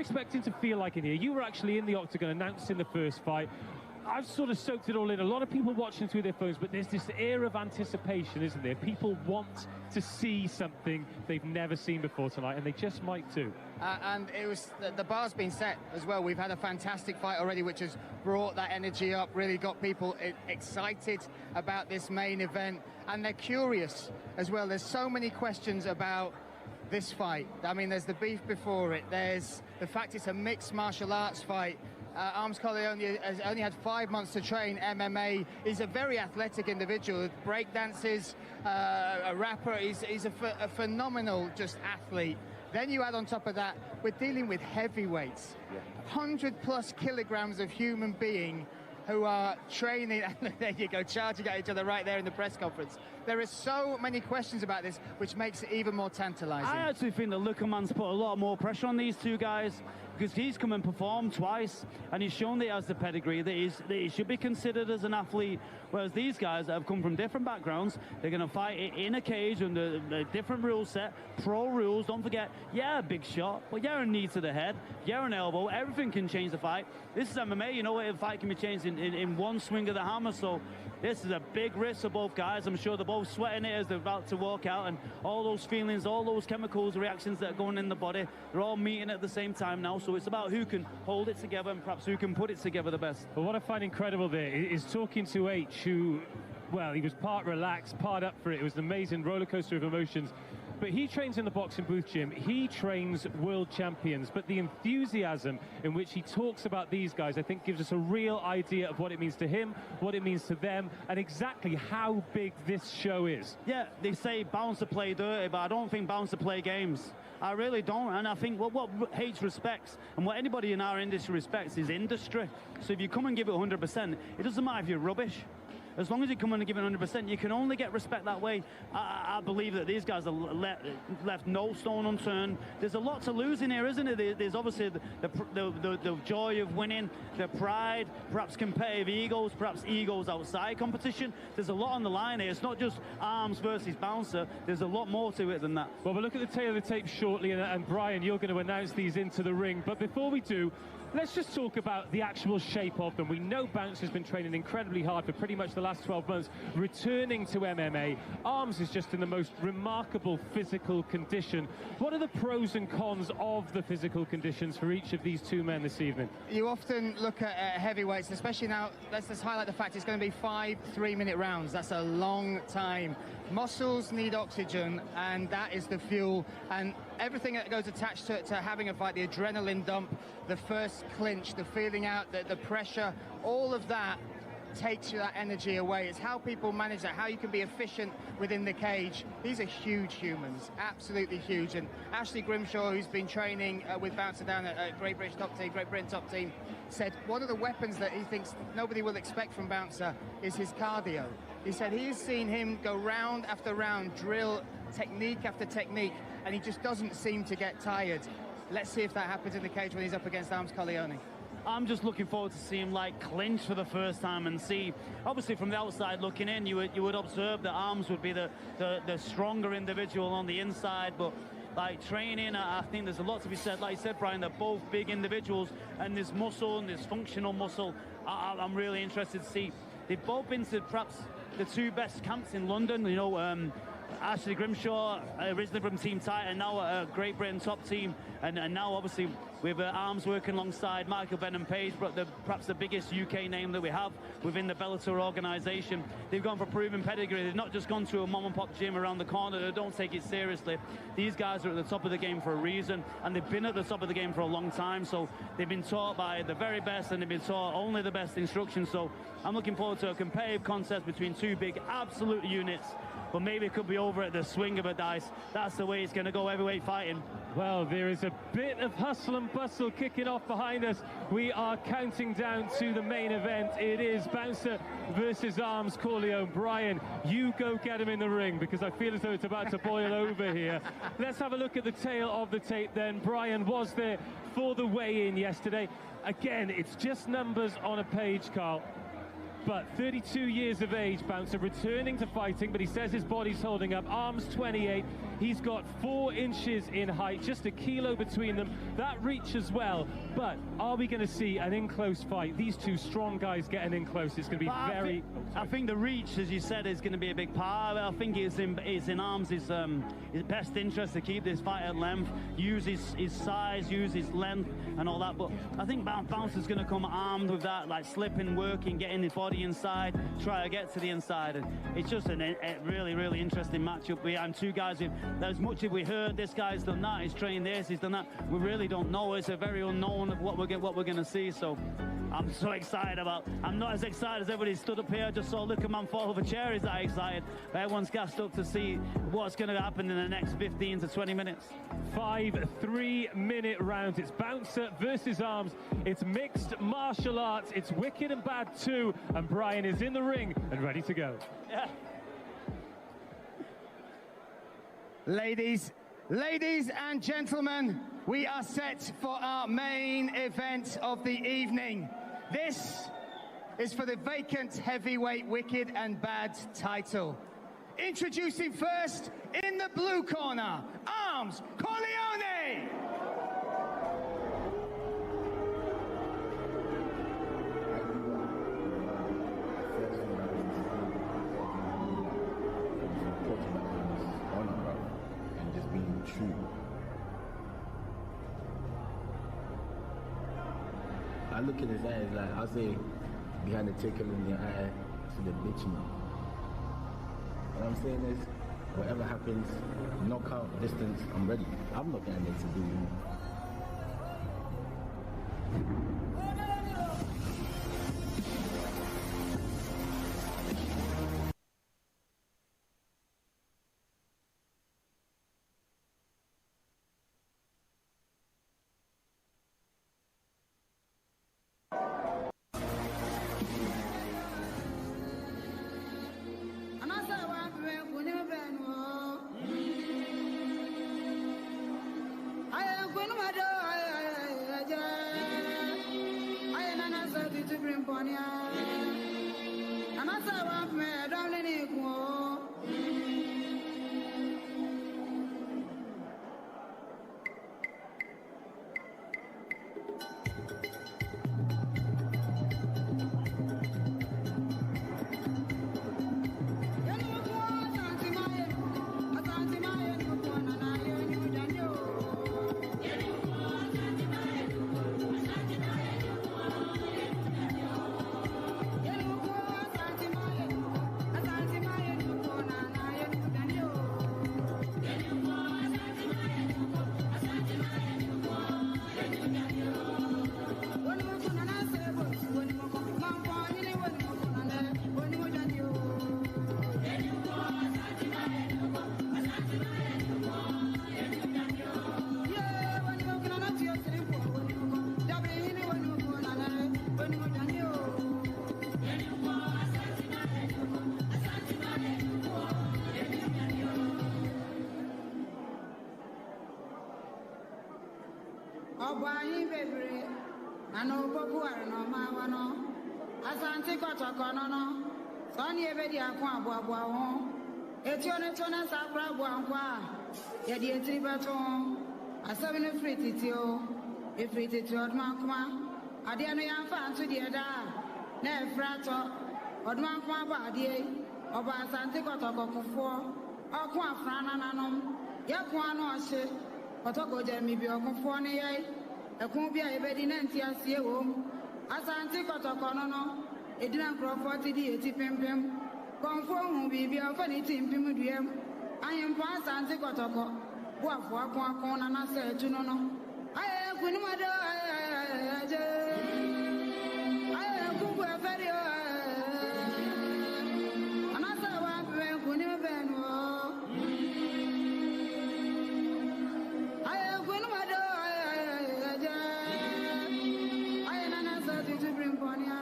expecting to feel like in here? You were actually in the octagon announcing the first fight. I've sort of soaked it all in. A lot of people watching through their phones, but there's this air of anticipation, isn't there? People want to see something they've never seen before tonight, and they just might too. And it was the bar's been set as well. We've had a fantastic fight already, which has brought that energy up, really got people excited about this main event, and they're curious as well. There's so many questions about this fight. I mean, there's the beef before it. There's the fact it's a mixed martial arts fight. Armz has only had 5 months to train MMA. He's a very athletic individual. Break dances, a rapper. He's a phenomenal just athlete. Then you add on top of that, we're dealing with heavyweights, 100+ kilograms of human being who are training, and there you go, charging at each other right there in the press conference. There are so many questions about this, which makes it even more tantalizing. I actually think that Lukerman's put a lot more pressure on these two guys, because he's come and performed twice, and he's shown that he has the pedigree, that he should be considered as an athlete, whereas these guys that have come from different backgrounds, they're going to fight in a cage under a different rule set, pro rules, don't forget, yeah, a big shot, but yeah, a knee to the head, yeah, an elbow, everything can change the fight. This is MMA, you know what, a fight can be changed in one swing of the hammer, so this is a big risk for both guys. I'm sure they're both sweating it as they're about to walk out, and all those feelings, all those chemicals, reactions that are going in the body, they're all meeting at the same time now, so it's about who can hold it together and perhaps who can put it together the best. But what I find incredible there is talking to H, who, well, he was part relaxed, part up for it. It was an amazing roller coaster of emotions. But he trains in the boxing booth gym. He trains world champions. But the enthusiasm in which he talks about these guys, I think, gives us a real idea of what it means to him, what it means to them, and exactly how big this show is. Yeah, they say bouncer play dirty, but I don't think bouncer play games. I really don't, and I think what H respects and what anybody in our industry respects is industry. So if you come and give it 100%, it doesn't matter if you're rubbish. As long as you come in and give it 100%, you can only get respect that way. I believe that these guys have left no stone unturned. There's a lot to lose in here, isn't it? There's obviously the joy of winning, the pride, perhaps competitive egos, perhaps egos outside competition. There's a lot on the line here. It's not just Armz versus Bouncer. There's a lot more to it than that. Well, we'll look at the tail of the tape shortly, and Brian, you're going to announce these into the ring. But before we do, let's just talk about the actual shape of them. We know Bouncer's been training incredibly hard for pretty much the last 12 months, returning to MMA. Armz is just in the most remarkable physical condition. What are the pros and cons of the physical conditions for each of these two men this evening? You often look at heavyweights, especially now, let's just highlight the fact it's going to be 5 3-minute rounds. That's a long time. Muscles need oxygen, and that is the fuel. And everything that goes attached to having a fight, the adrenaline dump, the first clinch, the feeling out, the pressure, all of that takes that energy away. It's how people manage that, how you can be efficient within the cage. These are huge humans, absolutely huge. And Ashley Grimshaw, who's been training with Bouncer down at Great Britain top team, said one of the weapons that he thinks nobody will expect from Bouncer is his cardio. He said he's seen him go round after round, drill technique after technique, and he just doesn't seem to get tired. Let's see if that happens in the cage when he's up against Armz Corleone. I'm just looking forward to seeing him like clinch for the first time and see, obviously from the outside looking in, you would observe that Armz would be the stronger individual on the inside, but like training, I think there's a lot to be said. Like you said, Brian, they're both big individuals, and there's muscle and there's functional muscle. I'm really interested to see. They've both been to perhaps the two best camps in London, you know, Ashley Grimshaw, originally from Team Titan, now a Great Britain top team, and now obviously with Armz working alongside Michael Benham Page, but perhaps the biggest UK name that we have within the Bellator organisation. They've gone for proven pedigree. They've not just gone to a mom-and-pop gym around the corner. They don't take it seriously. These guys are at the top of the game for a reason, and they've been at the top of the game for a long time, so they've been taught by the very best, and they've been taught only the best instruction. So I'm looking forward to a competitive contest between two big absolute units, but maybe it could be over at the swing of a dice. That's the way it's going to go, heavyweight fighting. Well, there is a bit of hustle and bustle kicking off behind us. We are counting down to the main event. It is Bouncer versus Armz Corleone. Brian, you go get him in the ring, because I feel as though it's about to boil over here. Let's have a look at the tail of the tape then. Brian was there for the weigh-in yesterday. Again, it's just numbers on a page, Carl. But 32 years of age, Bouncer returning to fighting, but he says his body's holding up. Armz 28, he's got 4 inches in height, just a kilo between them. That reach as well, but are we going to see an in-close fight? These two strong guys getting in close, it's going to be very... I think the reach, as you said, is going to be a big part of it. I think it's in Armz' his best interest to keep this fight at length, use his size, use his length and all that, but I think Bouncer's going to come armed with that, like slipping, working, getting his body inside, try to get to the inside, and it's just a really, really interesting matchup behind two guys with, as much as we heard, this guy's done that, he's trained this, he's done that, we really don't know. It's a very unknown of what we're going to see, so I'm so excited about. I'm not as excited as everybody stood up here. I just saw Luca Man fall off a chair. He's that excited. But everyone's gassed up to see what's going to happen in the next 15 to 20 minutes. 5 3-minute rounds. It's Bouncer versus Armz. It's mixed martial arts. It's wicked and bad too. And Brian is in the ring and ready to go. Yeah. Ladies and gentlemen, we are set for our main event of the evening. This is for the vacant heavyweight wicked and bad title. Introducing first, in the blue corner, Armz Corleone. True. I look in his eyes like, I'll say, behind the tickle in your eye, to the bitch in you. What I'm saying is, whatever happens, knockout, distance, I'm ready. I'm not getting there to do you. Edina Crawford di eti pempem konfo hu bibia fa ni timpim duam ayem pa asante kotoko bo afo akon na na se etu no no aye kunu mado aye kuku aferi anasa wa be kunu benu aye kunu mado aye na na se tu bring ponia.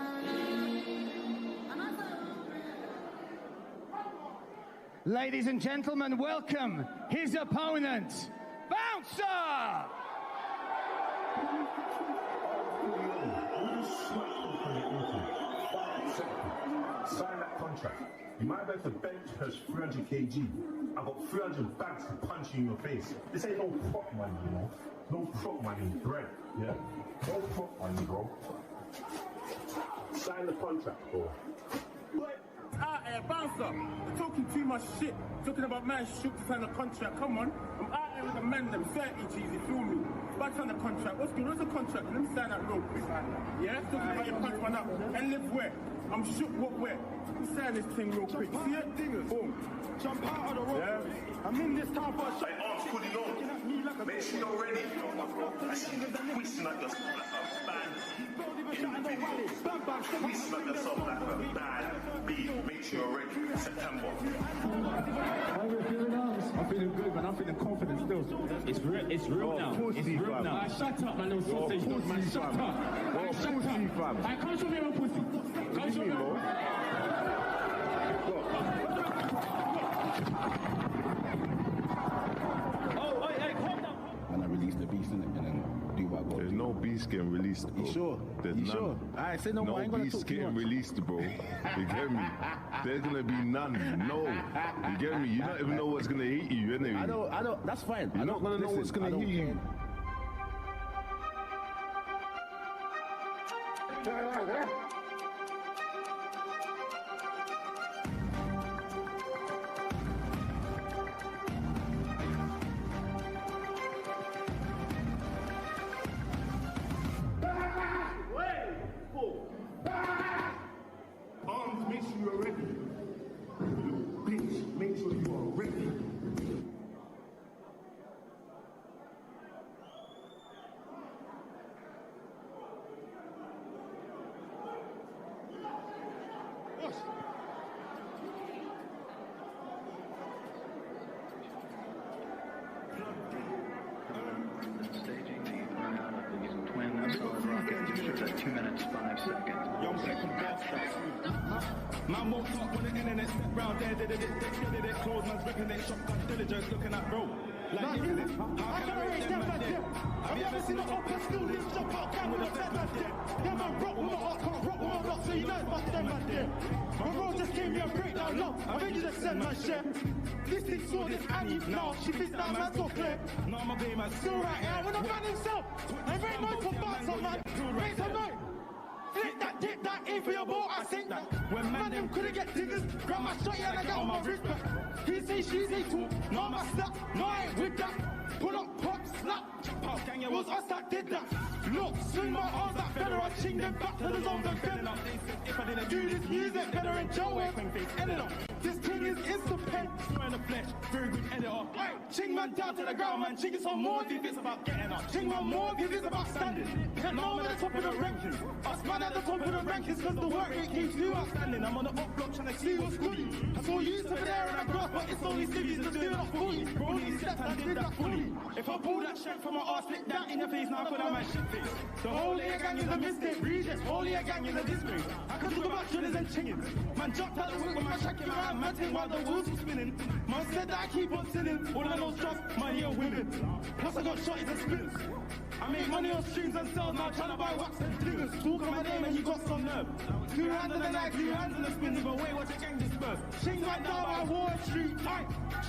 Ladies and gentlemen, welcome his opponent, Bouncer! Sign that contract. You might be able to bench press 300 kg. I've got 300 bags to punch you in your face. This ain't no prop money, you know. No prop money, bread, yeah? No prop money, bro. Sign the contract, bro. Out here, bouncer. You're talking too much shit. Talking about man shook to sign a contract. Come on. I'm out here with the man them 30 G's, you feel me? About to sign a contract. What's good? What's the contract? Let me sign that real quick. Yeah? Talking about your punch one up. And live where? I'm shook what where? Let me sign this thing real quick. See it? Boom. Jump out of the road. Yeah? I'm in this town for a shot. Hey, Armz, fully low. Make sure you're ready. I see you twisting at yourself like a bad individual. Twisting at yourself like a bad beat. Make sure you're ready. September. How are you feeling, Armz? I'm feeling good, man. I'm feeling confident still. It's real now. It's real now. Shut up, man. No sausage dog, man. Shut up. Shut up. I can't show me my pussy. Can't show me, bro. And I release the beast in it and then do what I got. There's no beast getting released, bro. You sure? There's you none. Sure? I say no more. I ain't gonna beast talk too getting much. released, bro. You get me? There's gonna be none. No. You get me? You don't even know what's gonna hit you, anyway. I don't. That's fine. You're not gonna know what's gonna hit you. Armz, make sure you're ready. You bitch, make sure you are ready. Staging the burnout of these twin solid rockets. Just at 2 minutes, 5 seconds. Man woke up when the internet stepped round there, did it, close man's ripping it, shotgun diligence, looking at bro. Like, how can I rate them man there? Have you ever seen an upper school this jump out gang with a dead man there? Yeah man, rock with my heart, can't rock with my block, so you know it's about them man there. My bro just gave me a breakdown, no, I think you just said man share. This thing saw this Annie, now she thinks that man so clear. No, my baby man, still right here, with a man himself. I ain't no for bouncer man, make some noise. Flick that dick, that in for your ball, I think that. When man them couldn't get diggers, grab my shot, yeah, and I got on my wrist back. He say she's a tool, no, I'm a slap, no, I ain't with that. Pull up, pop, slap, jump out, gang, it was us that did that. Look, swing my arms like better, I ching them back to the zones and better. If I didn't do this music, better in jail, edit up. This thing is instant pen, in the flesh, very good editor. Ching man down to the ground, man, ching it some more if it's about getting up. Ching man more if it's about standing. Get no at the top of the rankings. Us man at the top of the rankings, cause the work rate keeps you outstanding. I'm on the up block trying to see what's goody. I saw you over there and I grasped, but it's only civvies just doing up fully. Brony stepped and did that fully. If I pull that shit from my arse, split that in your face, now I put out my shit face. The whole air gang is a mistake, Regis, whole air gang is a disgrace. I can talk about drillers and chingins. Man jumped out the whip with my shack in my hand, man ting while the wheels were spinning. Man said that I keep on sinning, all of those drugs, money and women. Plus I got shotties and spinners. I make money on streams and sales, now trying to buy wax and diggers. Talk on my name and you got some nerve. 2 hands on the lag, 2 hands on the spin, but wait, watch your gang disperse. Ching right down by Wall Street,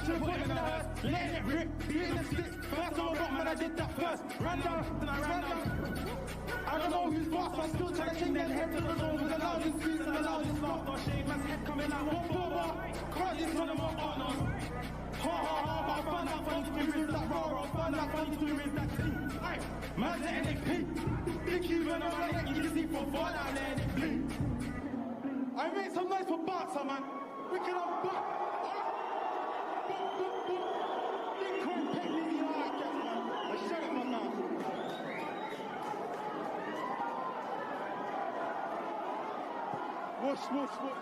should've put it in the hearse, letting it rip, beating the sticks. First on rock, man, I did that first. Ran down, then I ran down. I don't know who's boss, I'm still trying to ching their head to the zone with the loudest squeeze and the loudest laugh. Don't shave man's head coming out, one bar, can't this one of my partners. Ha ha ha, but I found out funny stories that raw, I found out funny stories that team. Man's letting it pink, big even on my neck, you can see from far down letting it blink. I made some noise for Bouncer, man. Wicked up back. Big corn peg, easy hard, guess, man. Let's shut it, man, now. Whoosh, whoosh, whoosh.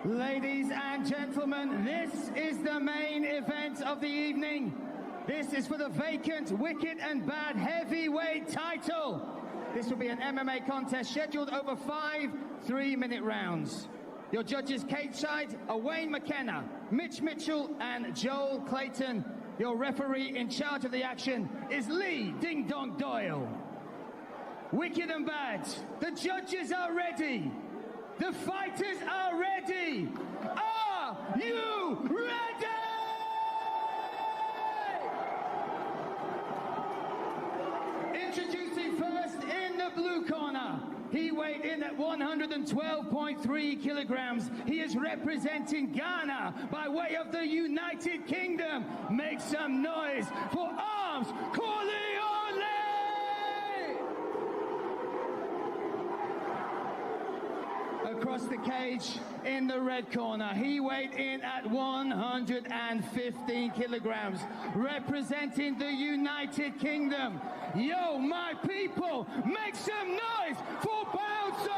Ladies and gentlemen, this is the main event of the evening. This is for the vacant Wicked and Bad heavyweight title. This will be an MMA contest scheduled over 5 3-minute rounds. Your judges cage side are Wayne McKenna, Mitch Mitchell, and Joel Clayton. Your referee in charge of the action is Lee Ding Dong Doyle. Wicked and bad, the judges are ready. The fighters are ready. Are you ready? Introducing first in the blue corner. He weighed in at 112.3 kilograms. He is representing Ghana by way of the United Kingdom. Make some noise for Armz Corleone! Across the cage in the red corner, he weighed in at 115 kilograms, representing the United Kingdom. Yo, my people, make some noise for Bouncer!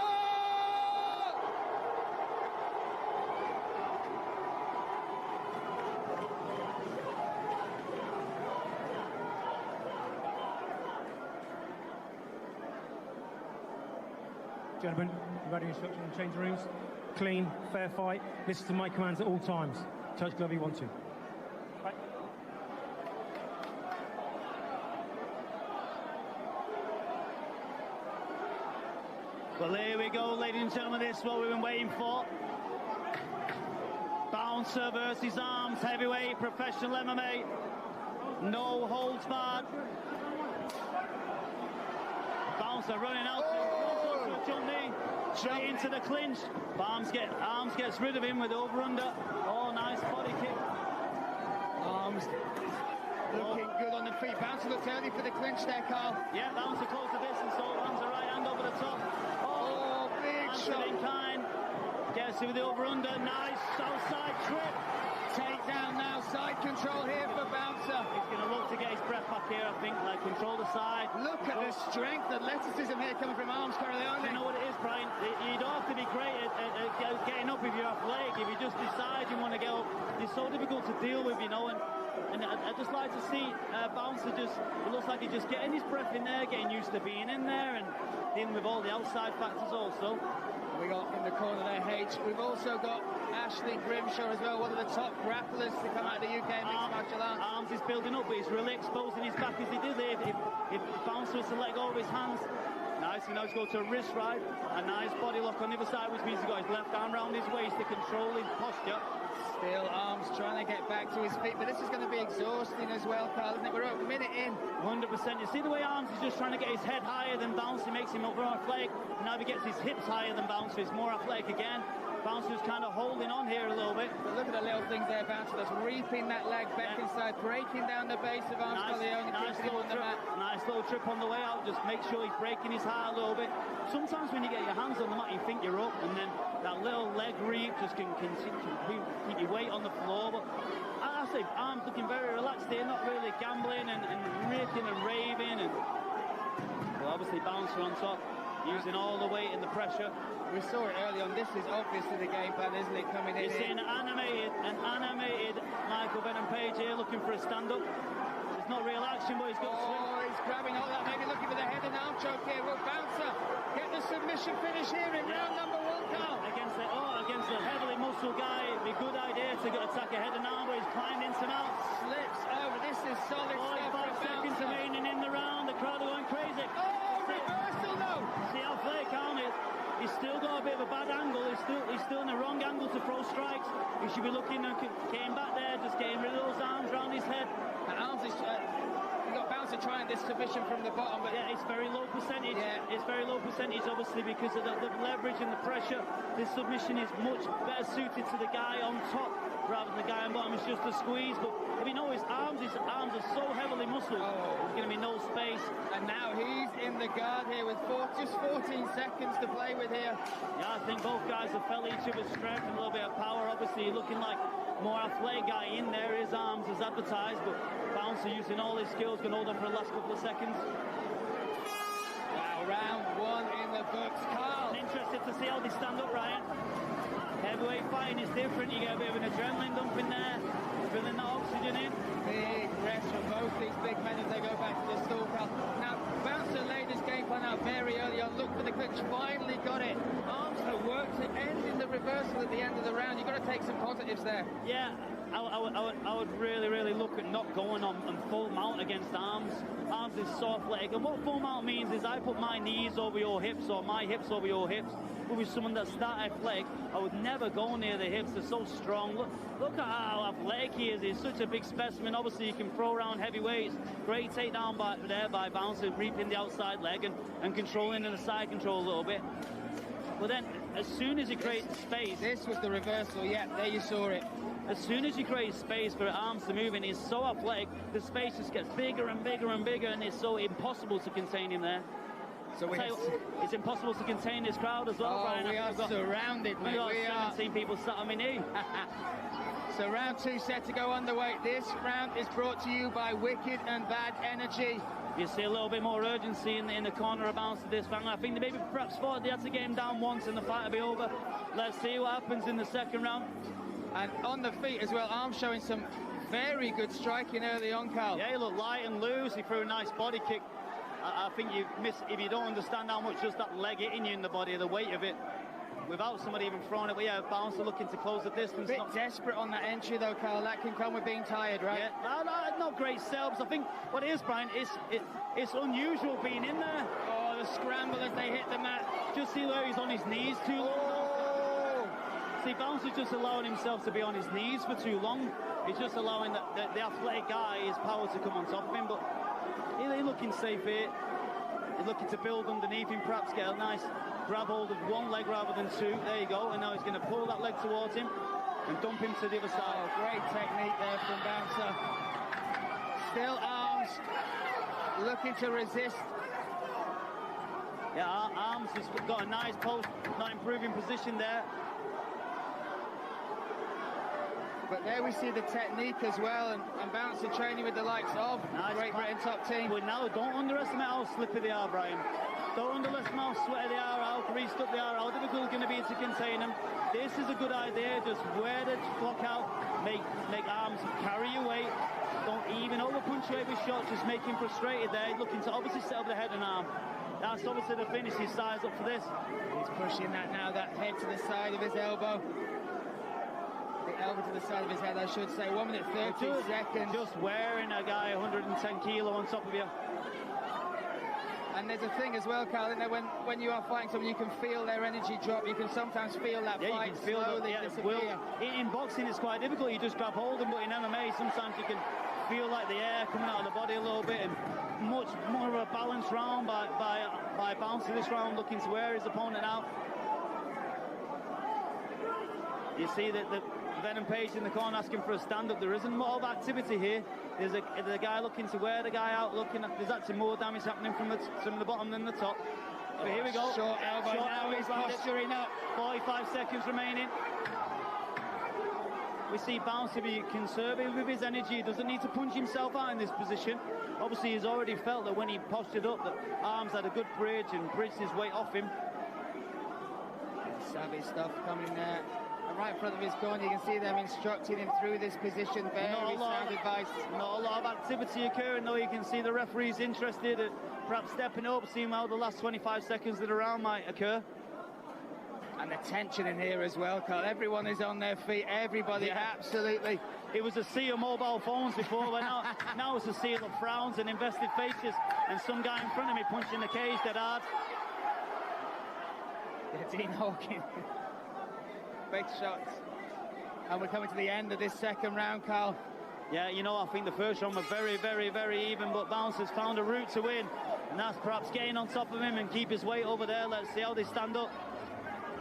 Gentlemen, you've had your instruction in the change rooms. Clean, fair fight. Listen to my commands at all times. Touch glove you want to. Right. Well, here we go, ladies and gentlemen. This is what we've been waiting for. Bouncer versus Armz, heavyweight, professional MMA. No holds barred. Bouncer running out. Jump knee, straight into the clinch. Armz gets rid of him with over-under. Oh, nice body kick. Armz looking good on the feet. Bouncer looks early for the clinch there, Carl. Yeah, Bouncer closed the distance, so runs a right hand over the top. Oh, big shot. In kind. Gets it with the over-under. Nice outside trip. Takedown now, side control here for Bouncer. He's going to look to get his breath back here, I think, like control the side. Look at the strength, athleticism here coming from Armz Corleone. You know what it is, Brian? You don't have to be great at getting up if you're athletic. If you just decide you want to get up, it's so difficult to deal with, you know. And I just like to see Bouncer just, it looks like he's just getting his breath in there, getting used to being in there and dealing with all the outside factors also. We got in the corner there, H. We've also got Ashley Grimshaw as well, one of the top grapplers to come out of the UK in mixed martial arts. Armz is building up, but he's really exposing his back as he did there. If Bouncer was to let go of his hands, nice, he knows to go to a wrist ride, a nice body lock on the other side, which means he's got his left arm around his waist to control his posture. Still Armz trying to get back to his feet, but this is going to be exhausting as well, Carl, isn't it? We're a minute in. 100%. You see the way Armz is just trying to get his head higher than Bouncer, makes him more athletic. Now he gets his hips higher than Bouncer, he's more athletic again. Bouncer's kind of holding on here a little bit. But look at the little things there, Bouncer, that's reaping that leg back inside, breaking down the base of Armz Corleone. Nice little trip on the way out, just make sure he's breaking his heart a little bit. Sometimes when you get your hands on the mat, you think you're up, and then that little leg reap just can keep your weight on the floor. But I say Armz looking very relaxed here, not really gambling and raking and raving. And well, obviously Bouncer on top, using all the weight and the pressure. We saw it early on. This is obviously the game plan, isn't it, coming in? You're seeing an animated Michael Venom Page here looking for a stand-up. It's not real action, but he's got he's grabbing all that, maybe looking for the head and arm choke here. Will Bouncer get the submission finish here in round number 1, Carl? Against a heavily muscled guy, it'd be a good idea to attack a head and arm, but he's climbed into mount. Slips over. This is solid stuff. 5 seconds remaining in the round. The crowd are going crazy. Oh, reversal though. See how fake Arm is. He's still got a bit of a bad angle. He's still in the wrong angle to throw strikes. He should be looking and came back there, just getting rid of those arms around his head. And Armz is you got Bouncer trying this submission from the bottom, but yeah, it's very low percentage. Yeah. It's very low percentage, obviously, because of the leverage and the pressure. This submission is much better suited to the guy on top rather than the guy on bottom. It's just a squeeze. But if you know his arms are so heavily muscled, there's going to be no space. And now he's in the guard here with just 14 seconds to play with here. Yeah, I think both guys have felt each other's strength and a little bit of power. Obviously, looking like more athletic guy in there. His arms as advertised, but Bouncer using all his skills, going to hold on for the last couple of seconds. Wow, round 1 in the books. Carl. I'm interested to see how they stand up, Ryan. Heavyweight fighting is different. You get a bit of an adrenaline dump in there, filling that oxygen in. Big rest for both these big men as they go back to the stool, Carl. Now, Bouncer laid his game plan out very early on. Looked for the clinch, finally got it. Armz have worked it ending the reversal at the end of the round. You've got to take some positives there. Yeah, I would really look at not going on full mount against Armz. Armz is soft leg, and what full mount means is I put my knees over your hips or my hips over your hips. But with someone that's that athletic, I would never go near the hips. They're so strong. Look at how athletic he is. He's such a big specimen. Obviously, you can throw around heavy weights. Great takedown by Bouncer, reaping the outside leg and controlling in the side control a little bit. But then, as soon as he creates space... This was the reversal, yeah, there you saw it. As soon as you create space for Armz to move in, he's so athletic, the space just gets bigger and bigger and bigger, and it's so impossible to contain him there. So it's impossible to contain this crowd as well, Brian. We are surrounded, mate. We got 17 people sat on my knee. So round 2 set to go underway. This round is brought to you by Wicked and Bad Energy. You see a little bit more urgency in the corner of Bounce to this round. I think they maybe perhaps thought they had to get him down once and the fight will be over. Let's see what happens in the second round. And on the feet as well, Armz showing some very good striking early on, Carl. Yeah, he looked light and loose. He threw a nice body kick. I think you miss if you don't understand how much just that leg hitting you in the body, the weight of it, without somebody even throwing it. But yeah, Bouncer looking to close the distance. A bit desperate on that entry though, Carl. That can come with being tired, right? Yeah, not great selbs. I think what it is, Brian, it's unusual being in there. Oh, the scramble as they hit the mat. Just see where he's on his knees too long. Oh. See, Bouncer's just allowing himself to be on his knees for too long. He's just allowing the athletic guy, his power to come on top of him, but he's looking safe here. He's looking to build underneath him, perhaps get a nice grab hold of one leg rather than two. There you go, and now he's going to pull that leg towards him and dump him to the other side. Oh, great technique there from Bouncer. Still Armz looking to resist. Yeah, Armz has got a nice post, not improving position there. But there we see the technique as well, and Bouncer training with the likes of Great Britain top team. But now, don't underestimate how slippery they are, Brian. Don't underestimate how sweaty they are, how greased up they are, how difficult it's going to be to contain them. This is a good idea. Just wear the block out, make Armz carry your weight. Don't even over-punctuate with shots, just make him frustrated there. Looking to obviously set up the head and arm. That's obviously the finish. He's sized up for this. He's pushing that now, that head to the side of his elbow. The elbow to the side of his head, I should say. 1 minute 30 seconds. Just wearing a guy 110 kilo on top of you. And there's a thing as well, Carl, when you are fighting someone, you can feel their energy drop. You can sometimes feel that fight slowly disappear. In boxing, it's quite difficult. You just grab hold of them, but in MMA, sometimes you can feel like the air coming out of the body a little bit, and much more of a balanced round by Bouncer this round, looking to wear his opponent out. You see that the Venom Page in the corner asking for a stand-up. There isn't more of activity here. There's a guy looking to wear the guy out, there's actually more damage happening from the bottom than the top. But here we go. Short elbow, now he's posturing up. 45 seconds remaining. We see Bouncer be conservative with his energy. He doesn't need to punch himself out in this position. Obviously, he's already felt that when he postured up, that Armz had a good bridge and bridged his weight off him. Savage stuff coming there. Right in front of his corner, you can see them instructing him through this position. Very sound advice. Not a lot of activity occurring, though. You can see the referee's interested at perhaps stepping up, seeing how the last 25 seconds of the round might occur. And the tension in here as well, Carl. Everyone is on their feet. Everybody, absolutely. It was a sea of mobile phones before, but now it's a sea of frowns and invested faces. And some guy in front of me punching the cage dead hard. Yeah, Dean Hawkins. Big shots. And we're coming to the end of this second round, Carl. Yeah, you know, I think the first round was very, very, very even, but Bouncer's found a route to win. And that's perhaps getting on top of him and keep his weight over there. Let's see how they stand up.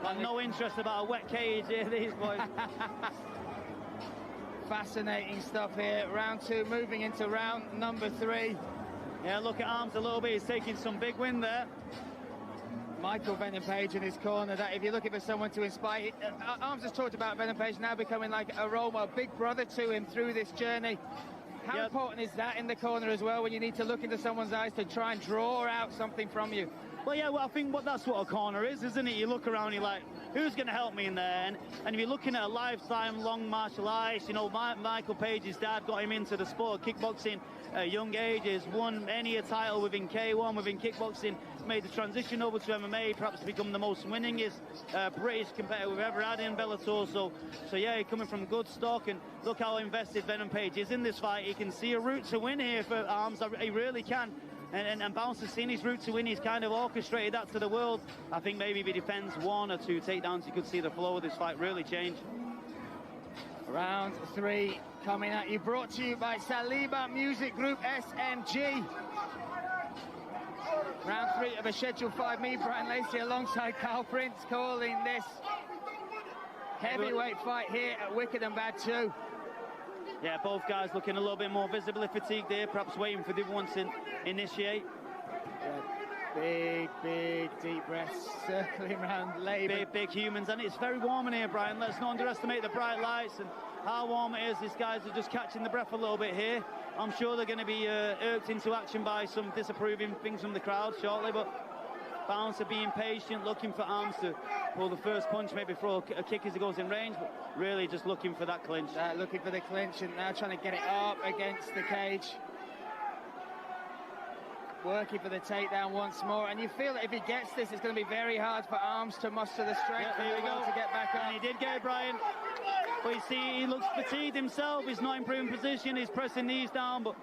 Got no interest about a wet cage here, these boys. Fascinating stuff here. Round 2 moving into round number 3. Yeah, look at Armz a little bit. He's taking some big win there. Michael Venom Page in his corner, that if you're looking for someone to inspire, Armz has talked about Venom Page now becoming like a role model, big brother to him through this journey. How important is that in the corner as well, when you need to look into someone's eyes to try and draw out something from you? Well, yeah, I think that's what a corner is, isn't it? You look around, you're like, who's going to help me in there? And if you're looking at a lifetime long martial arts, you know, Michael Page's dad got him into the sport of kickboxing at a young age. He's won any title within K1, within kickboxing, made the transition over to MMA, perhaps become the most winningest British competitor we've ever had in Bellator. So yeah, coming from good stock, and look how invested Venom Page is in this fight. He can see a route to win here for Armz. He really can. And Bouncer's seen his route to win. He's kind of orchestrated that to the world. I think maybe if he defends 1 or 2 takedowns, you could see the flow of this fight really change. Round 3 coming at you, brought to you by Saliba Music Group SMG. Round 3 of a Schedule 5. Me, Brian Lacey, alongside Carl Prince, calling this heavyweight fight here at Wicked and Bad 2. Yeah, both guys looking a little bit more visibly fatigued here, perhaps waiting for the other one to initiate. Yeah, big, deep breaths circling around Labour. Big humans, and it's very warm in here, Brian. Let's not underestimate the bright lights and how warm it is. These guys are just catching the breath a little bit here. I'm sure they're going to be irked into action by some disapproving things from the crowd shortly, but Bouncer being patient, looking for Armz to pull the first punch, maybe throw a kick as he goes in range, but really just looking for that clinch. Looking for the clinch, and now trying to get it up against the cage. Working for the takedown once more, and you feel that if he gets this, it's going to be very hard for Armz to muster the strength here we go to get back up. And he did get it, Brian. But you see, he looks fatigued himself. He's not improving position. He's pressing knees down, but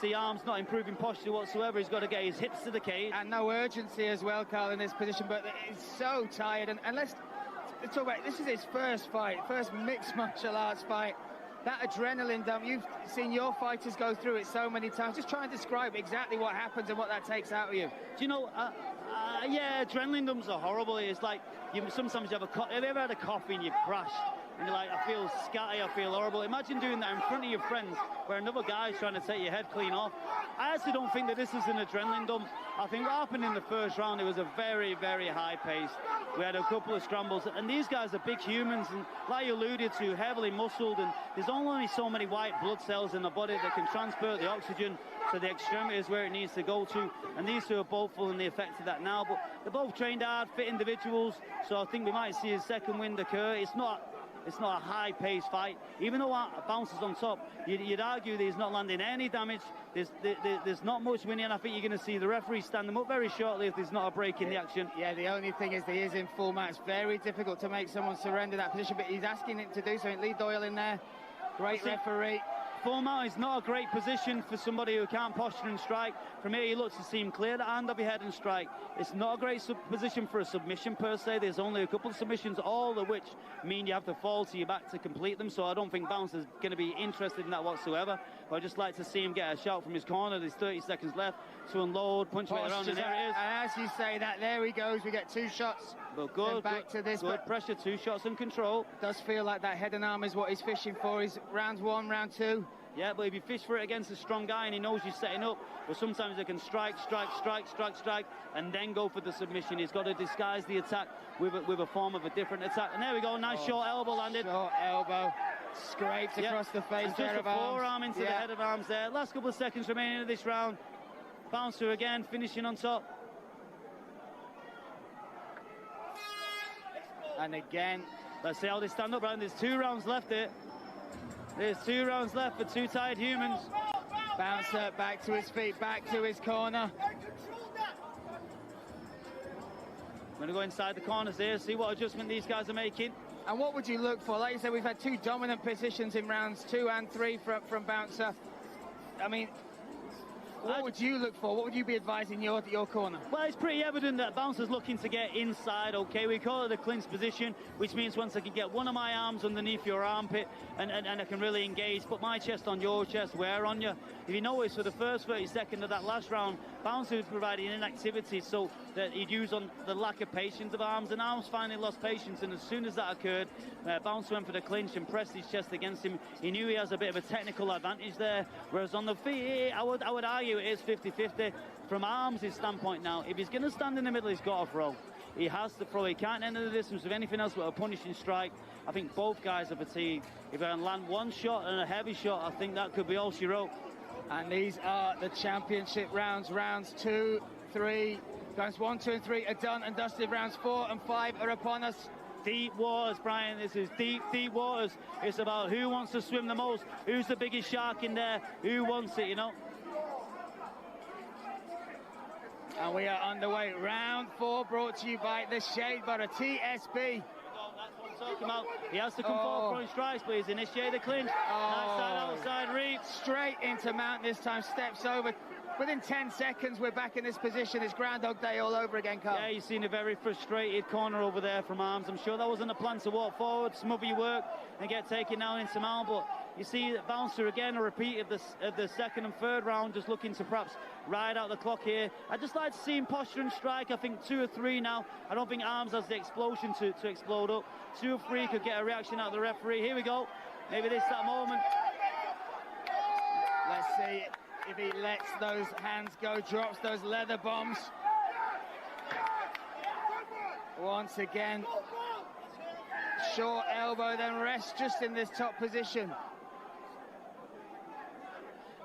see Armz not improving posture whatsoever. He's got to get his hips to the cage. And no urgency as well, Carl, in this position, but he's so tired. And let's talk about, this is his first fight, first mixed martial arts fight. That adrenaline dump, you've seen your fighters go through it so many times. Just try and describe exactly what happens and what that takes out of you. Do you know, yeah, adrenaline dumps are horrible. It's like, sometimes you have have you ever had a coffee and you crash? And you're like, I feel scatty, I feel horrible. Imagine doing that in front of your friends where another guy's trying to take your head clean off. I actually don't think that this is an adrenaline dump. I think what happened in the first round, it was a very, very high pace. We had a couple of scrambles, and these guys are big humans, and like you alluded to, heavily muscled, and there's only so many white blood cells in the body that can transport the oxygen to the extremities where it needs to go to, and these two are both feeling the effects of that now, but they're both trained hard, fit individuals, so I think we might see a second wind occur. It's not a high-paced fight. Even though Bouncer's on top, you'd argue that he's not landing any damage. There's not much winning. I think you're going to see the referee stand them up very shortly if there's not a break in the action. Yeah, the only thing is that he is in full match. Very difficult to make someone surrender that position, but he's asking him to do something. Lee Doyle in there. Great referee. Full mount is not a great position for somebody who can't posture and strike. From here, he looks to seem clear the hand of your head and strike. It's not a great position for a submission per se. There's only a couple of submissions, all of which mean you have to fall to your back to complete them. So I don't think Bouncer's going to be interested in that whatsoever. But I'd just like to see him get a shout from his corner. There's 30 seconds left to unload, punch right around, and there it is. And as you say that, there he goes. We get 2 shots. But good, back to this. Good pressure, 2 shots and control. It does feel like that head and arm is what he's fishing for. He's round 1, round 2. Yeah, but if you fish for it against a strong guy and he knows you're setting up, but sometimes they can strike, and then go for the submission. He's got to disguise the attack with a form of a different attack. And there we go, nice short elbow landed. Short elbow, scraped across the face and there just a forearm into the head of Armz there. Last couple of seconds remaining of this round. Bouncer again, finishing on top. And again. Let's see how they stand up, Brian. There's 2 rounds left here. There's 2 rounds left for 2 tired humans. Bouncer back to his feet, back to his corner. Going to go inside the corners here, see what adjustment these guys are making. And what would you look for? Like you said, we've had 2 dominant positions in rounds 2 and 3 from Bouncer. I mean, what would you look for? What would you be advising your corner? Well, it's pretty evident that Bouncer's looking to get inside, okay? We call it a clinch position, which means once I can get one of my arms underneath your armpit and I can really engage, put my chest on your chest, wear on you. If you notice, for the first 30 seconds of that last round, Bouncer was providing inactivity so that he'd use on the lack of patience of Armz, and Armz finally lost patience, and as soon as that occurred, Bouncer went for the clinch and pressed his chest against him. He knew he has a bit of a technical advantage there, whereas on the feet, I would argue it is 50-50. From Armz' standpoint now, if he's going to stand in the middle, he's got to throw. He has to throw. He can't enter the distance with anything else but a punishing strike. I think both guys are fatigued. If I can land one shot and a heavy shot, I think that could be all she wrote. And these are the championship rounds. Rounds 2, 3, rounds 1, 2, and 3 are done and dusted. Rounds 4 and 5 are upon us. Deep waters, Brian. This is deep waters. It's about who wants to swim the most, who's the biggest shark in there, who wants it, you know. And we are underway. Round 4 brought to you by the Shade Butter, TSB. That's what I'm talking about. He has to come forward front strikes, but he's initiated the clinch. Outside reach. Straight into Mount this time, steps over. Within 10 seconds, we're back in this position. It's Groundhog Day all over again, Carl. Yeah, you've seen a very frustrated corner over there from Armz. I'm sure that wasn't a plan to walk forward, smother your work, and get taken down into Mount. But you see Bouncer again, a repeat of the second and third round, just looking to perhaps ride out the clock here. I'd just like to see him posture and strike. I think 2 or 3 now. I don't think Armz has the explosion to explode up. 2 or 3 could get a reaction out of the referee. Here we go. Maybe this that moment. Let's see if he lets those hands go, drops those leather bombs. Once again, short elbow, then rests just in this top position.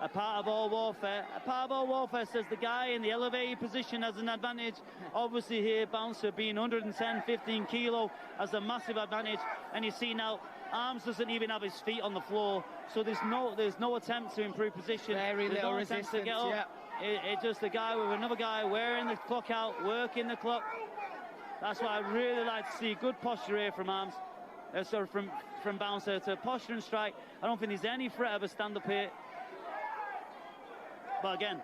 A part of all warfare. A part of all warfare says the guy in the elevated position has an advantage. Obviously here, Bouncer being 110, 15 kilo has a massive advantage. And you see now, Armz doesn't even have his feet on the floor, so there's no attempt to improve position. Very little resistance, to get up. Yeah. It's just a guy with another guy wearing the clock out, working the clock. That's what I really like to see. Good posture here from Armz. From Bouncer to posture and strike. I don't think there's any threat of a stand-up here. But again,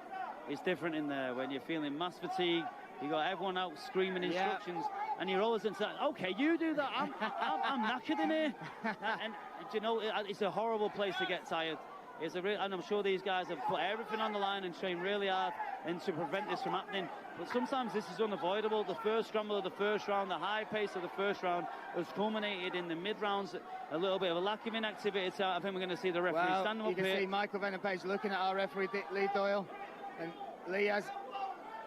it's different in there when you're feeling mass fatigue. You got everyone out screaming instructions, and you're always saying, "Okay, you do that. I'm knackered in here." And you know, it's a horrible place to get tired. And I'm sure these guys have put everything on the line and trained really hard and to prevent this from happening. But sometimes this is unavoidable. The first scramble of the first round, the high pace of the first round, has culminated in the mid-rounds. A little bit of a lack of inactivity. So I think we're going to see the referee stand up here. You can see Michael Venom-Page looking at our referee, Lee Doyle. And Lee has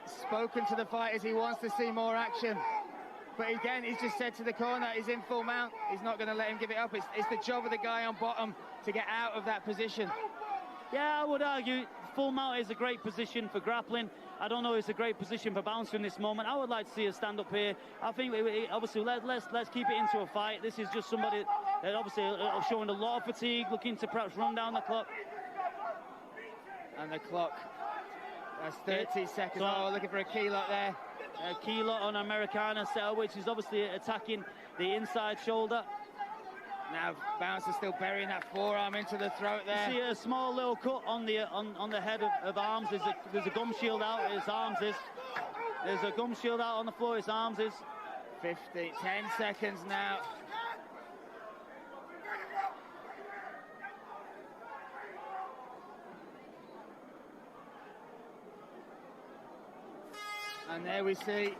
spoken to the fighters. He wants to see more action. But again, he's just said to the corner, he's in full mount. He's not going to let him give it up. It's the job of the guy on bottom to get out of that position. Yeah, I would argue full mount is a great position for grappling. I don't know if it's a great position for Bouncer in this moment. I would like to see a stand up here. I think obviously let's keep it into a fight. This is just somebody that obviously showing a lot of fatigue, looking to perhaps run down the clock. And the clock, that's 30 seconds. Oh, looking for a key lock there. A key lock on Americana setup, which is obviously attacking the inside shoulder. Now Bouncer still burying that forearm into the throat there. You see a small little cut on the head of Armz. There's a gum shield out. It's Armz. There's a gum shield out on the floor. It's Armz. 10 seconds now. And there we see,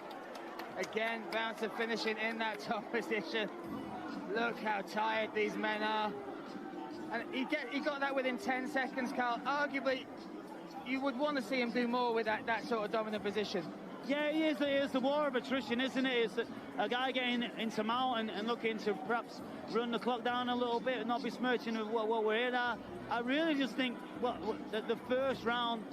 again, Bouncer finishing in that top position. Look how tired these men are. And he got that within 10 seconds, Carl. Arguably, you would want to see him do more with that sort of dominant position. Yeah, it is the war of attrition, isn't it? It's a guy getting into mount and looking to perhaps run the clock down a little bit and not be smirching what we're in at. I really just think the first round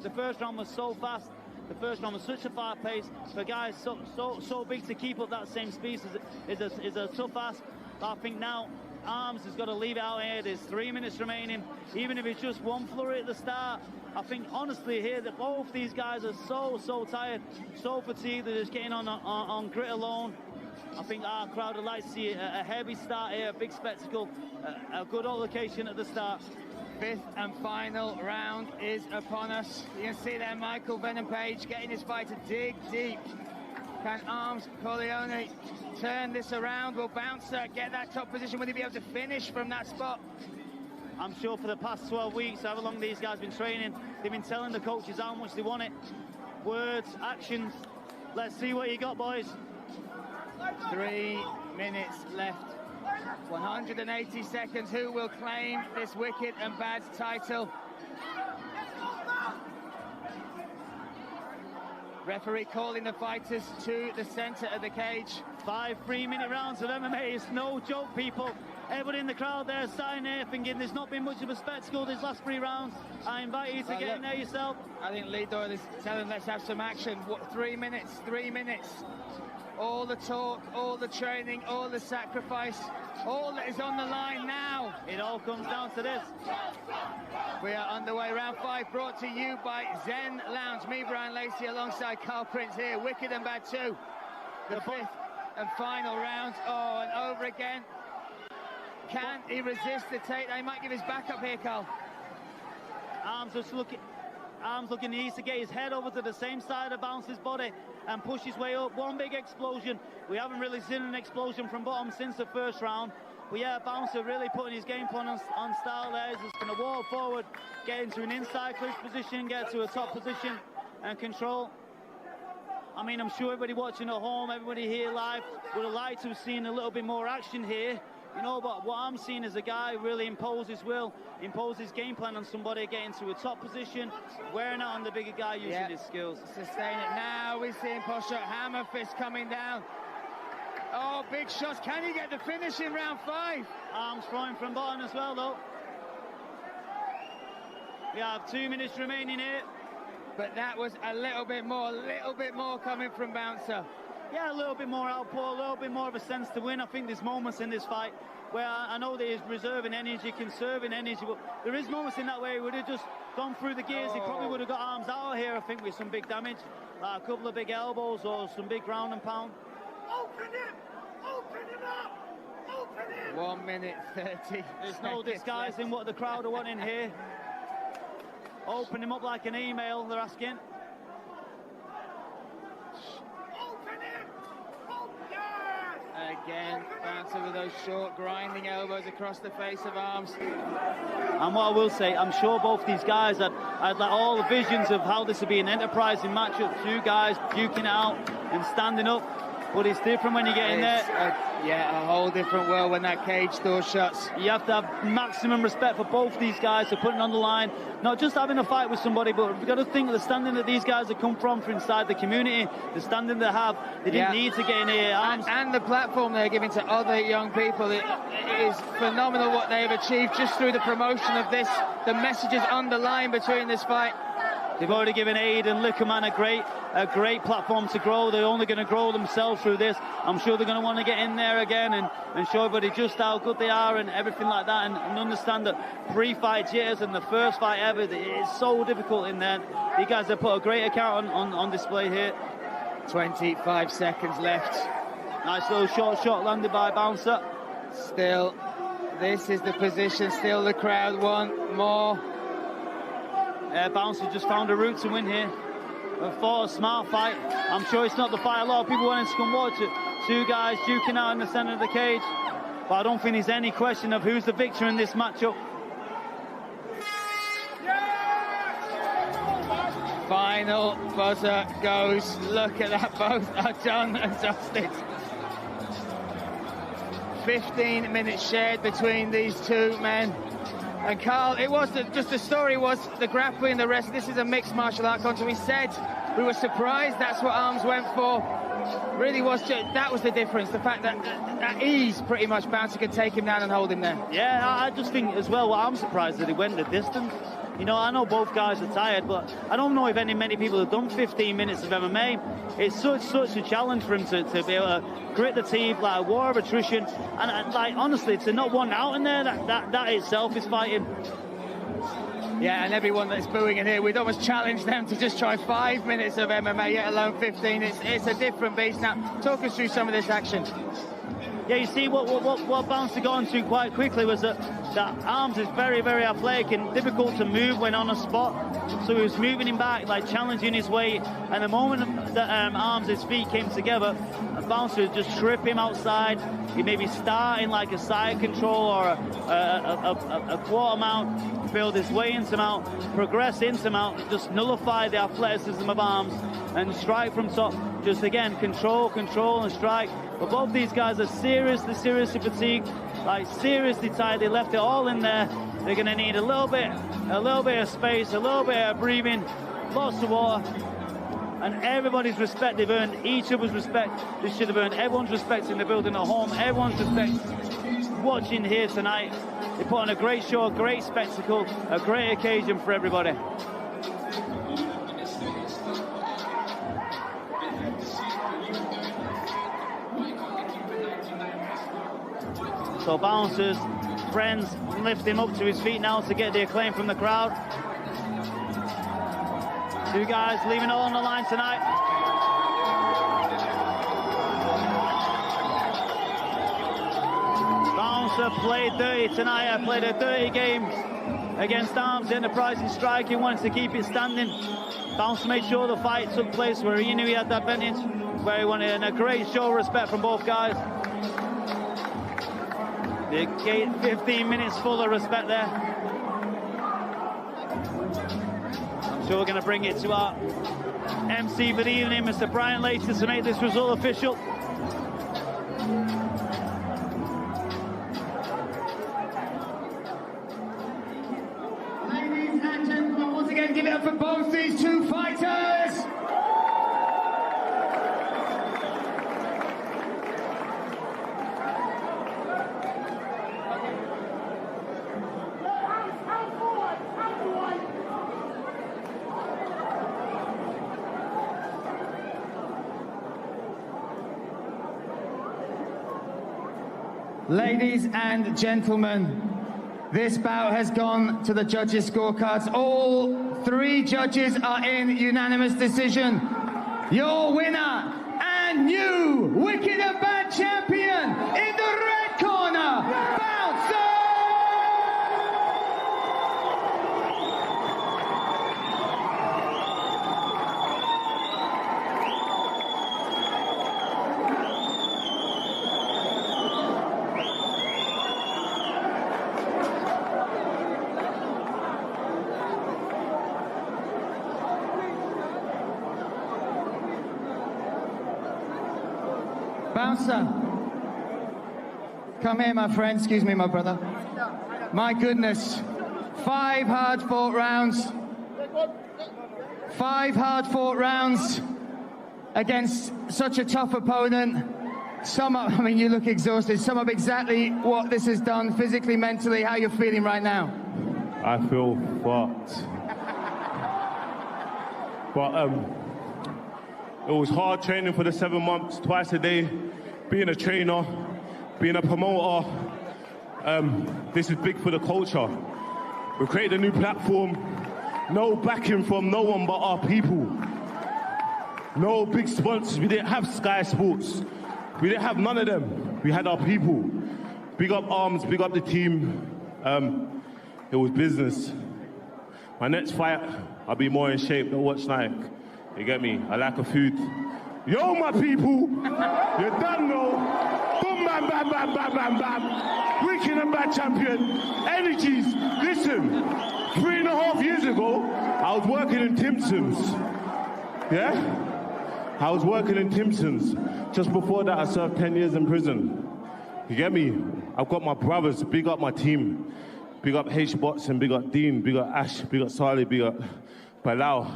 was so fast. The first round was such a fast pace. For guys so big to keep up that same speed is a tough ask. I think now Armz has got to leave it out here. There's 3 minutes remaining. Even if it's just one flurry at the start, I think honestly here that both these guys are so tired, so fatigued. They're just getting on grit alone. I think our crowd would like to see a heavy start here, a big spectacle, a good altercation at the start. 5th and final round is upon us. You can see there Michael Venom-Page getting his fight to dig deep. Can Armz Corleone turn this around? Will Bouncer get that top position? Will he be able to finish from that spot? I'm sure for the past 12 weeks, however long these guys have been training, they've been telling the coaches how much they want it. Words, actions. Let's see what you got, boys. 3 minutes left. 180 seconds. Who will claim this wicked and bad title? Referee calling the fighters to the center of the cage. 5 3-minute rounds of MMA. It's no joke, people. Everybody in the crowd there signing there thinking there's not been much of a spectacle these last 3 rounds. I invite you to get in there yourself. I think Lee Doyle is telling let's have some action. 3 minutes, 3 minutes. All the talk, all the training, all the sacrifice, all that is on the line now. It all comes down to this. We are underway, round 5, brought to you by Zen Lounge. Me, Brian Lacey, alongside Carl Prince here. Wicked and Bad 2. The 5th and final round. Oh, and over again. Can he resist the take? He might give his back up here, Carl. Armz looking, he needs to get his head over to the same side of Bounce's body and push his way up. One big explosion. We haven't really seen an explosion from bottom since the first round. But yeah, Bouncer really putting his game plan on style there. He's just going to walk forward, get into an inside clinch position, get to a top position and control. I mean, I'm sure everybody watching at home, everybody here live would have liked to have seen a little bit more action here. You know, but what I'm seeing is a guy who really imposes will, imposes game plan on somebody, getting to a top position, wearing out on the bigger guy using his skills. Sustain it now. We're seeing posture, hammer fist coming down. Oh, big shots. Can he get the finish in round 5? Armz throwing from bottom as well, though. We have 2 minutes remaining here. But that was a little bit more coming from Bouncer. Yeah, a little bit more output, a little bit more of a sense to win. I think there's moments in this fight where I know that he's reserving energy, conserving energy, but there is moments in that way he would have just gone through the gears. He probably would have got Armz out of here, I think, with some big damage, like a couple of big elbows or some big ground and pound. Open him! Open him up! Open him! 1 minute 30. There's no disguising what the crowd are wanting here. Open him up like an email, they're asking. Again, Bouncer with those short, grinding elbows across the face of Armz. And what I will say, I'm sure both these guys had like all the visions of how this would be an enterprising matchup. 2 guys puking out and standing up. But it's different when you get in there. A whole different world when that cage door shuts. You have to have maximum respect for both these guys for putting on the line. Not just having a fight with somebody, but we've got to think of the standing that these guys have come from inside the community, the standing they have. They didn't need to get in here. And the platform they're giving to other young people. It is phenomenal what they have achieved just through the promotion of this. The messages underlined between this fight. They've already given Aid and Liquorman a great platform to grow. They're only going to grow themselves through this. I'm sure they're going to want to get in there again and show everybody just how good they are and everything like that, and understand that pre-fight jitters and the first fight ever, it's so difficult in there. You guys have put a great account on display here. 25 seconds left. Nice little short shot landed by Bouncer. Still, this is the position. Still the crowd want more. Bouncer just found a route to win here. Fought a smart fight. I'm sure it's not the fight a lot of people wanted to come watch it. 2 guys duking out in the center of the cage. But I don't think there's any question of who's the victor in this matchup. Final buzzer goes. Look at that, both are done and dusted. 15 minutes shared between these 2 men. And Carl, it was just the story was the grappling, the rest. This is a mixed martial art contest. We said we were surprised that's what Armz went for. Really was that was the difference. The fact that at ease, pretty much, Bouncer could take him down and hold him there. Yeah, I just think as well, I'm surprised that he went the distance. You know, I know both guys are tired, but I don't know if many people have done 15 minutes of MMA. It's such a challenge for him to be able to grit the teeth, like a war of attrition. And like, honestly, to not want out in there, that itself is fighting. Yeah, and everyone that's booing in here, we'd almost challenge them to just try 5 minutes of MMA, let alone 15. It's a different beast. Now, talk us through some of this action. Yeah, you see what Bouncer got onto quite quickly was that Armz is very, very athletic and difficult to move when on a spot. So he was moving him back, like challenging his weight. And the moment that Armz' feet came together, Bouncer would just trip him outside. He maybe start in like a side control or a quarter mount, build his way into mount, progress into mount, just nullify the athleticism of Armz and strike from top. Just again, control and strike. But both these guys are seriously fatigued, like seriously tired. They left it all in there. They're going to need a little bit of space, a little bit of breathing, lots of water. And everybody's respect they've earned, each other's respect they should have earned. Everyone's respect in the building at home, everyone's respect watching here tonight. They put on a great show, a great spectacle, a great occasion for everybody. So Bouncer's friends lift him up to his feet now to get the acclaim from the crowd. Two guys leaving it all on the line tonight. Bouncer played dirty tonight. Played a dirty game against Armz in the prize in striking, wanted to keep it standing. Bouncer made sure the fight took place where he knew he had the advantage, where he wanted, and a great show of respect from both guys. The gate 15 minutes full of respect there. I'm sure we're going to bring it to our MC for the evening, Mr. Brian Later, to make this result official. Ladies and gentlemen, once again, give it up for both these two fighters. Ladies and gentlemen, this bout has gone to the judges' scorecards. All three judges are in unanimous decision. Your winner and new Wicked and Bad champion in the red corner, Bouncer! Bouncer, come here, my friend. Excuse me, my brother. My goodness, 5 hard-fought rounds. 5 hard-fought rounds against such a tough opponent. Sum up, I mean, you look exhausted. Sum up exactly what this has done physically, mentally, how you're feeling right now. I feel fucked. But it was hard training for the 7 months, twice a day, being a trainer, being a promoter. This is big for the culture. We created a new platform, no backing from no one but our people. No big sponsors, we didn't have Sky Sports. We didn't have none of them. We had our people. Big up Armz, big up the team. It was business. My next fight, I'll be more in shape than watch like. You get me? I lack of food. Yo, my people, you done know. Boom, bam, bam, bam, bam, bam, bam. Wicked and Bad champion. Energies. Listen, 3.5 years ago, I was working in Timpson's. Yeah? I was working in Timpson's. Just before that, I served 10 years in prison. You get me? I've got my brothers. Big up my team. Big up H. Botson, big up Dean, big up Ash, big up Salih, big up Palau.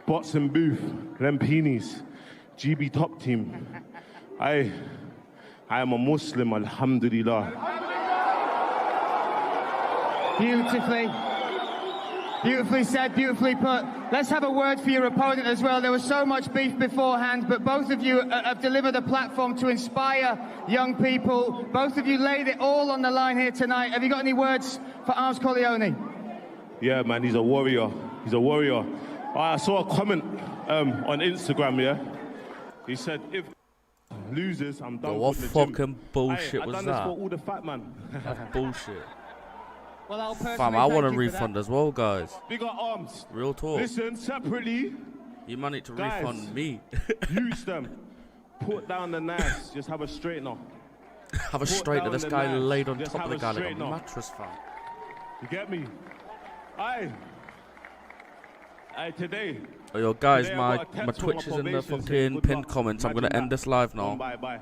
Botson Booth, Lempinis, GB top team. I am a Muslim, alhamdulillah. Beautifully said, beautifully put. Let's have a word for your opponent as well. There was so much beef beforehand, but both of you have delivered a platform to inspire young people. Both of you laid it all on the line here tonight. Have you got any words for Armz Corleone? Yeah, man, he's a warrior. He's a warrior. I saw a comment on Instagram, yeah? He said, if loses, I'm done with the gym. What fucking bullshit was that? I've done this for all the fat man. That's bullshit. Well, I'll Fam, I want a refund as well, guys. Big up Armz. Real talk. Listen, separately. You man need to guys, refund me. Use them. Put down the knives. Just have a straightener. Have a straightener. This guy knives. laid on Just top of the have guy a like a straightener. mattress, fam. You get me? Aye, today. Oh, yo, guys, today my Twitch is in the fucking pinned comments. I'm going to end this live now. Bye, bye.